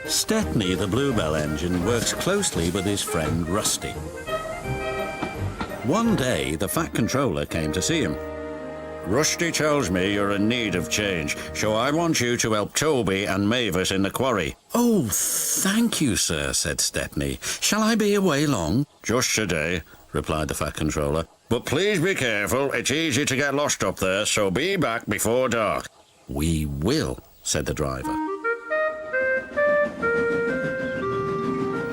Stepney, the Bluebell engine, works closely with his friend Rusty. One day, the Fat Controller came to see him. Rusty tells me you're in need of change, so I want you to help Toby and Mavis in the quarry. Oh, thank you, sir, said Stepney. Shall I be away long? Just today, replied the Fat Controller. But please be careful, it's easy to get lost up there, so be back before dark. We will, said the driver.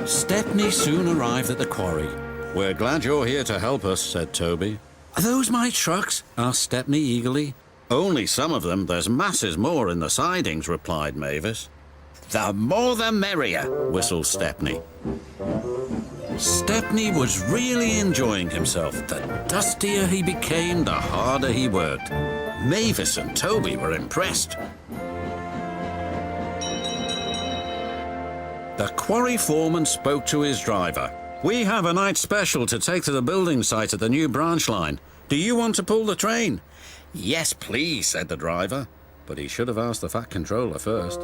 Stepney soon arrived at the quarry. We're glad you're here to help us, said Toby. Are those my trucks? Asked Stepney eagerly. Only some of them. There's masses more in the sidings, replied Mavis. The more the merrier, whistled Stepney. Stepney was really enjoying himself. The dustier he became, the harder he worked. Mavis and Toby were impressed. The quarry foreman spoke to his driver. We have a night special to take to the building site at the new branch line. Do you want to pull the train? Yes, please, said the driver. But he should have asked the Fat Controller first.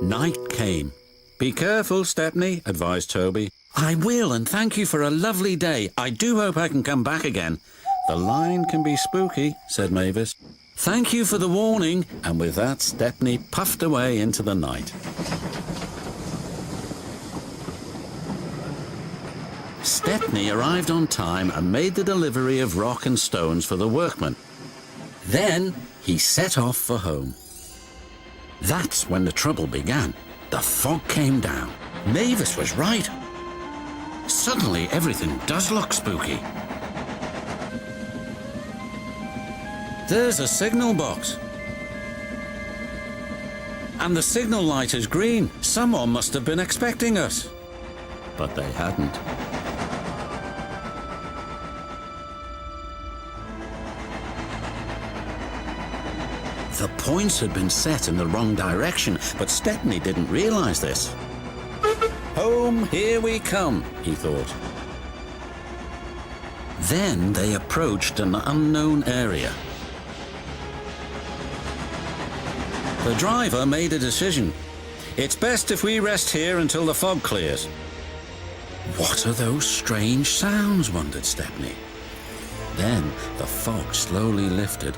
Night came. Be careful, Stepney, advised Toby. I will, and thank you for a lovely day. I do hope I can come back again. The line can be spooky, said Mavis. Thank you for the warning. And with that, Stepney puffed away into the night. Stepney arrived on time and made the delivery of rock and stones for the workmen. Then he set off for home. That's when the trouble began. The fog came down. Mavis was right. Suddenly, everything does look spooky. There's a signal box. And the signal light is green. Someone must have been expecting us. But they hadn't. The points had been set in the wrong direction, but Stepney didn't realize this. Home, here we come, he thought. Then they approached an unknown area. The driver made a decision. It's best if we rest here until the fog clears. What are those strange sounds, wondered Stepney. Then the fog slowly lifted.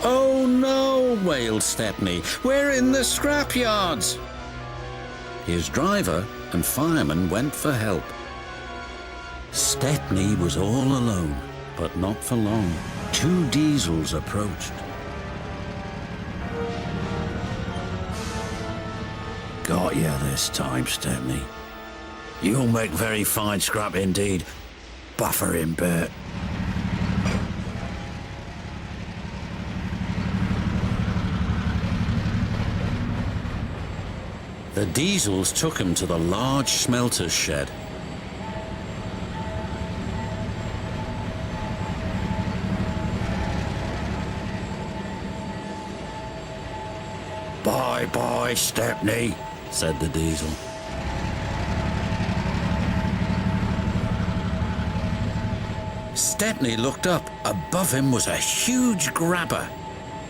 Oh no, wailed Stepney. We're in the scrapyards. His driver and fireman went for help. Stepney was all alone, but not for long. 2 diesels approached. Got you this time, Stepney. You'll make very fine scrap indeed. Buffer him, Bert. The diesels took him to the large smelter's shed. Bye-bye, Stepney, said the diesel. Stepney looked up. Above him was a huge grabber.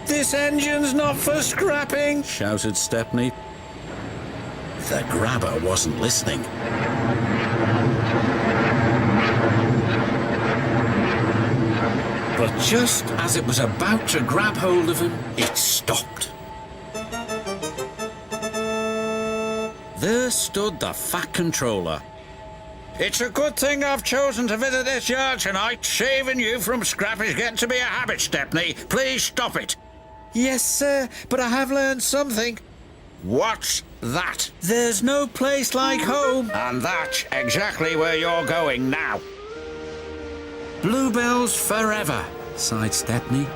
This engine's not for scrapping, shouted Stepney. The grabber wasn't listening. But just as it was about to grab hold of him, it stopped. There stood the Fat Controller. It's a good thing I've chosen to visit this yard tonight. Saving you from scrap is getting to be a habit, Stepney. Please stop it. Yes, sir, but I have learned something. What's that? There's no place like home. And that's exactly where you're going now. Bluebells forever, sighed Stepney.